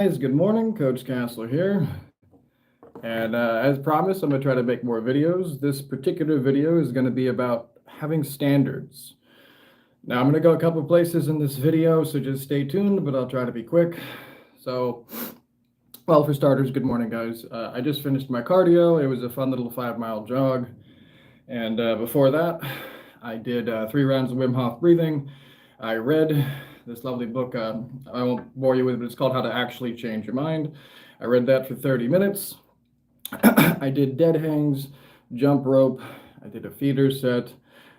Guys, good morning. Coach Castler here. And as promised, I'm going to try to make more videos. This particular video is going to be about having standards. Now, I'm going to go a couple places in this video, so just stay tuned, but I'll try to be quick. So, well, for starters, good morning, guys. I just finished my cardio. It was a fun little 5-mile jog. And before that, I did 3 rounds of Wim Hof breathing. I read this lovely book. I won't bore you with it, but it's called How to Actually Change Your Mind. I read that for 30 minutes. I did dead hangs, jump rope. I did a feeder set.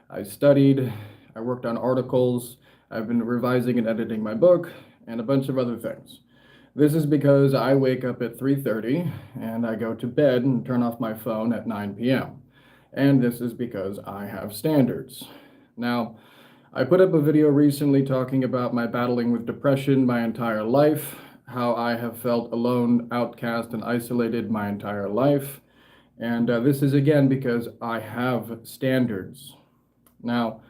I studied. I worked on articles. I've been revising and editing my book and a bunch of other things. This is because I wake up at 3:30 and I go to bed and turn off my phone at 9 p.m. And this is because I have standards. Now, I put up a video recently talking about my battling with depression my entire life, how I have felt alone, outcast, and isolated my entire life. And this is again because I have standards. Now,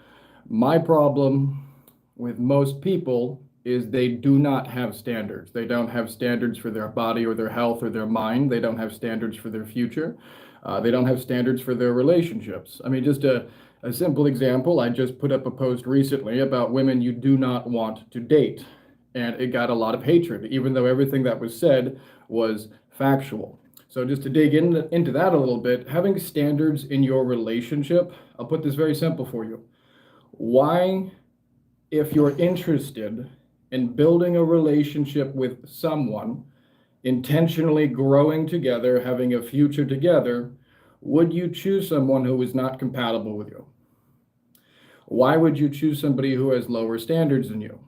my problem with most people is they do not have standards. They don't have standards for their body or their health or their mind. They don't have standards for their future. They don't have standards for their relationships. I mean, just a simple example, I just put up a post recently about women you do not want to date. And it got a lot of hatred, even though everything that was said was factual. So just to dig into that a little bit, having standards in your relationship, I'll put this very simple for you. Why, if you're interested in building a relationship with someone, intentionally growing together, having a future together, would you choose someone who is not compatible with you? Why would you choose somebody who has lower standards than you?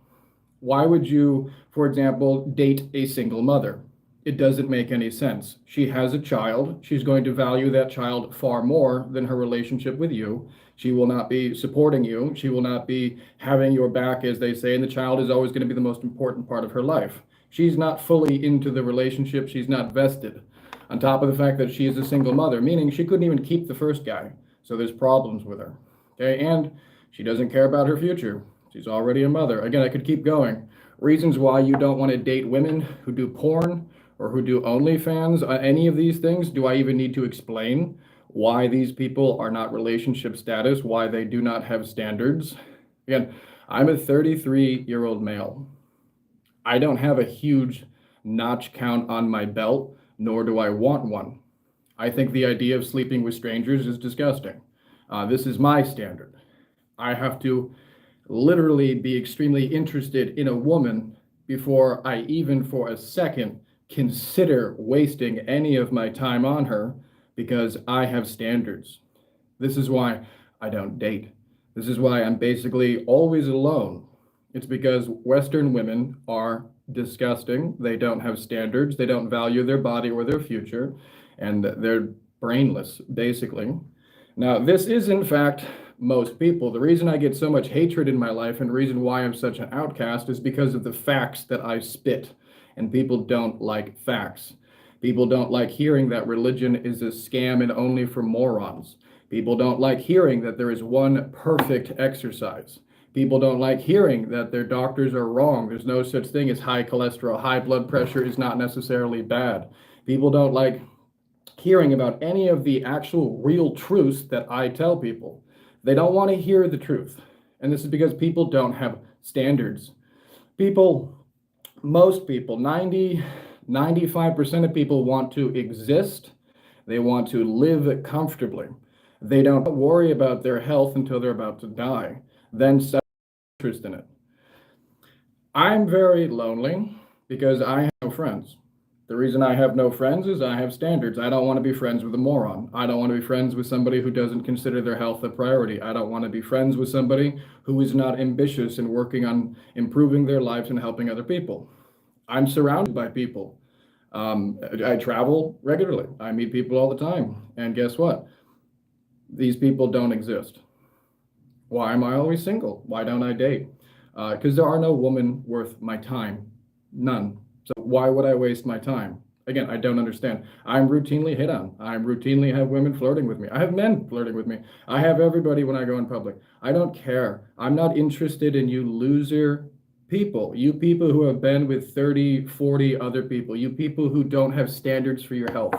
Why would you, for example, date a single mother? It doesn't make any sense. She has a child. She's going to value that child far more than her relationship with you. She will not be supporting you. She will not be having your back, as they say, and the child is always going to be the most important part of her life. She's not fully into the relationship. She's not vested. On top of the fact that she is a single mother, meaning she couldn't even keep the first guy. So there's problems with her. Okay, and she doesn't care about her future. She's already a mother. Again, I could keep going. Reasons why you don't want to date women who do porn or who do OnlyFans, any of these things. Do I even need to explain why these people are not relationship status, why they do not have standards? Again, I'm a 33-year-old male. I don't have a huge notch count on my belt, nor do I want one. I think the idea of sleeping with strangers is disgusting. This is my standard. I have to literally be extremely interested in a woman before I even for a second consider wasting any of my time on her, because I have standards. This is why I don't date. This is why I'm basically always alone. It's because Western women are disgusting. They don't have standards. They don't value their body or their future, and they're brainless, basically. Now, this is in fact most people. The reason I get so much hatred in my life and the reason why I'm such an outcast is because of the facts that I spit. And people don't like facts. People don't like hearing that religion is a scam and only for morons. People don't like hearing that there is one perfect exercise. People don't like hearing that their doctors are wrong. There's no such thing as high cholesterol. High blood pressure is not necessarily bad. People don't like hearing about any of the actual real truths that I tell people. They don't want to hear the truth. And this is because people don't have standards. Most people, 95% of people want to exist. They want to live comfortably. They don't worry about their health until they're about to die. Then set interest in it. I'm very lonely because I have no friends. The reason I have no friends is I have standards. I don't want to be friends with a moron. I don't want to be friends with somebody who doesn't consider their health a priority. I don't want to be friends with somebody who is not ambitious and working on improving their lives and helping other people. I'm surrounded by people. I travel regularly. I meet people all the time. And guess what? These people don't exist. Why am I always single? Why don't I date? Because there are no women worth my time. None. So why would I waste my time? Again, I don't understand. I'm routinely hit on. I routinely have women flirting with me. I have men flirting with me. I have everybody when I go in public. I don't care. I'm not interested in you loser people, you people who have been with 30, 40 other people, you people who don't have standards for your health,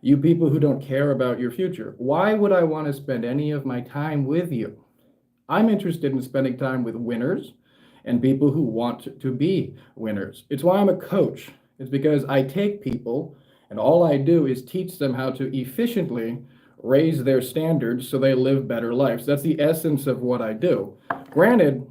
you people who don't care about your future. Why would I want to spend any of my time with you? I'm interested in spending time with winners and people who want to be winners. It's why I'm a coach. It's because I take people and all I do is teach them how to efficiently raise their standards so they live better lives. That's the essence of what I do. Granted,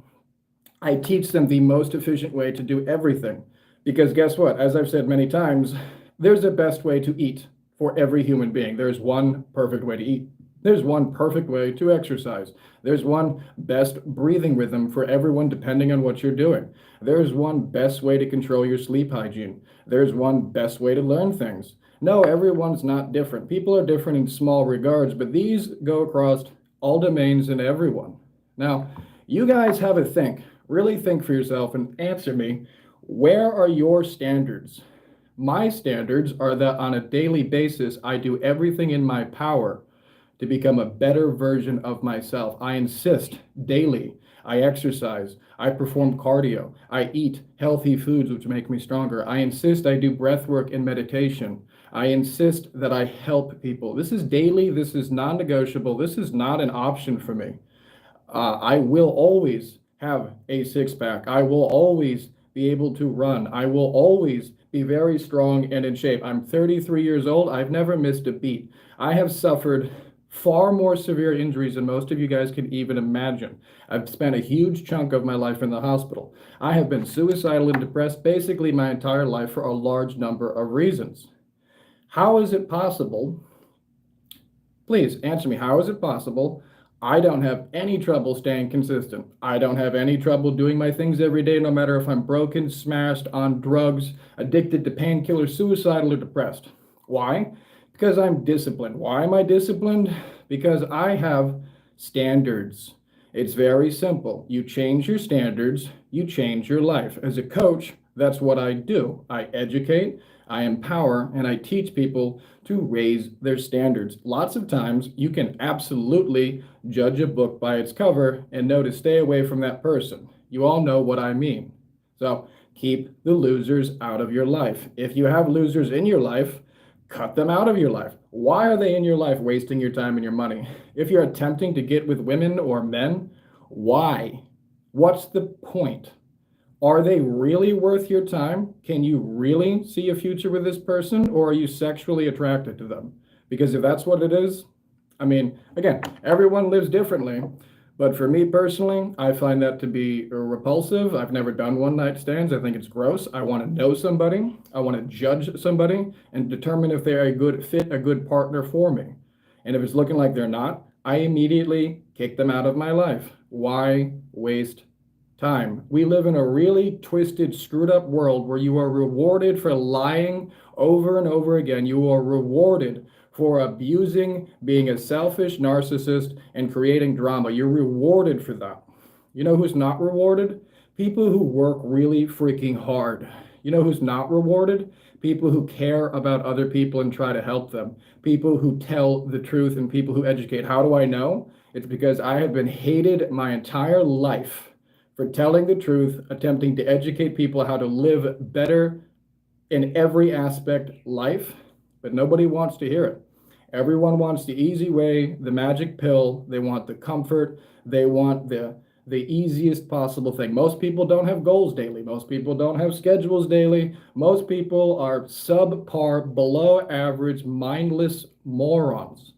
I teach them the most efficient way to do everything. Because guess what? As I've said many times, there's a best way to eat for every human being. There's one perfect way to eat. There's one perfect way to exercise. There's one best breathing rhythm for everyone depending on what you're doing. There's one best way to control your sleep hygiene. There's one best way to learn things. No, everyone's not different. People are different in small regards, but these go across all domains and everyone. Now, you guys have a think. Really think for yourself and answer me, where are your standards? My standards are that on a daily basis, I do everything in my power to become a better version of myself. I insist daily. I exercise. I perform cardio. I eat healthy foods which make me stronger. I insist I do breath work and meditation. I insist that I help people. This is daily. This is non-negotiable. This is not an option for me. I will always have a six-pack. I will always be able to run. I will always be very strong and in shape. I'm 33 years old. I've never missed a beat. I have suffered far more severe injuries than most of you guys can even imagine. I've spent a huge chunk of my life in the hospital. I have been suicidal and depressed basically my entire life for a large number of reasons. How is it possible? Please answer me. How is it possible I don't have any trouble staying consistent? I don't have any trouble doing my things every day, no matter if I'm broken, smashed, on drugs, addicted to painkillers, suicidal, or depressed. Why? Because I'm disciplined. Why am I disciplined? Because I have standards. It's very simple. You change your standards, you change your life. As a coach, that's what I do. I educate, I empower, and I teach people to raise their standards. Lots of times, you can absolutely judge a book by its cover and know to stay away from that person. You all know what I mean. So keep the losers out of your life. If you have losers in your life, cut them out of your life. Why are they in your life wasting your time and your money? If you're attempting to get with women or men, why? What's the point? Are they really worth your time? Can you really see a future with this person, or are you sexually attracted to them? Because if that's what it is, I mean, again, everyone lives differently. But for me personally, I find that to be repulsive. I've never done one night stands. I think it's gross. I want to know somebody. I want to judge somebody and determine if they're a good fit, a good partner for me. And if it's looking like they're not, I immediately kick them out of my life. Why waste time? We live in a really twisted, screwed up world where you are rewarded for lying over and over again. You are rewarded for abusing, being a selfish narcissist, and creating drama. You're rewarded for that. You know who's not rewarded? People who work really freaking hard. You know who's not rewarded? People who care about other people and try to help them. People who tell the truth and people who educate. How do I know? It's because I have been hated my entire life for telling the truth, attempting to educate people how to live better in every aspect life, but nobody wants to hear it. Everyone wants the easy way, the magic pill. They want the comfort. They want the easiest possible thing. Most people don't have goals daily. Most people don't have schedules daily. Most people are subpar, below average, mindless morons.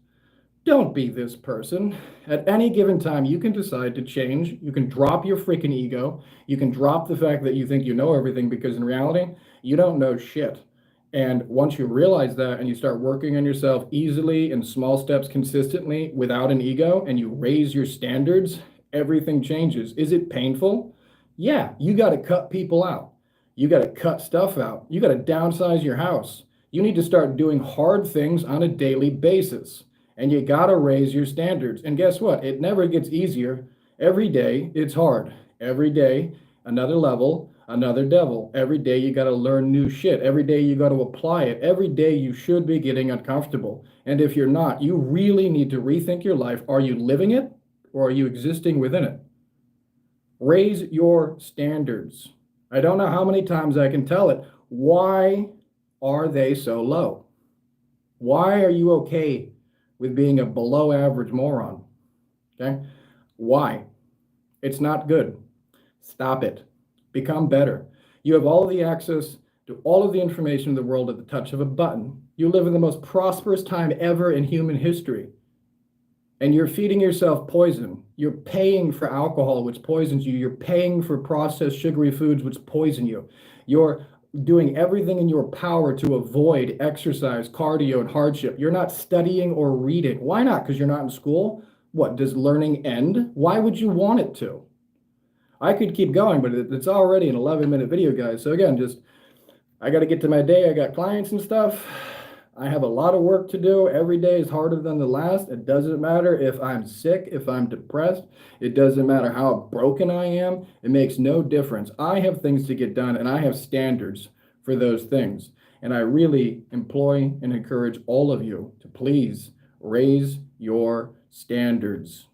Don't be this person. At any given time, you can decide to change. You can drop your freaking ego. You can drop the fact that you think you know everything, because in reality, you don't know shit. And once you realize that and you start working on yourself easily in small steps consistently without an ego, and you raise your standards, everything changes. Is it painful? Yeah, you got to cut people out. You got to cut stuff out. You got to downsize your house. You need to start doing hard things on a daily basis. And you got to raise your standards. And guess what? It never gets easier. Every day, it's hard. Every day, another level, another devil. Every day, you got to learn new shit. Every day, you got to apply it. Every day, you should be getting uncomfortable. And if you're not, you really need to rethink your life. Are you living it, or are you existing within it? Raise your standards. I don't know how many times I can tell it. Why are they so low? Why are you okay with being a below average moron? Okay? Why? It's not good. Stop it. Become better. You have all of the access to all of the information in the world at the touch of a button. You live in the most prosperous time ever in human history. And you're feeding yourself poison. You're paying for alcohol, which poisons you. You're paying for processed sugary foods, which poison you. You're doing everything in your power to avoid exercise, cardio, and hardship. You're not studying or reading. Why not? Because you're not in school? What, does learning end? Why would you want it to? I could keep going, but it's already an 11-minute video, guys. So again, I got to get to my day. I got clients and stuff. I have a lot of work to do. Every day is harder than the last. It doesn't matter if I'm sick, if I'm depressed. It doesn't matter how broken I am. It makes no difference. I have things to get done, and I have standards for those things. And I really employ and encourage all of you to please raise your standards.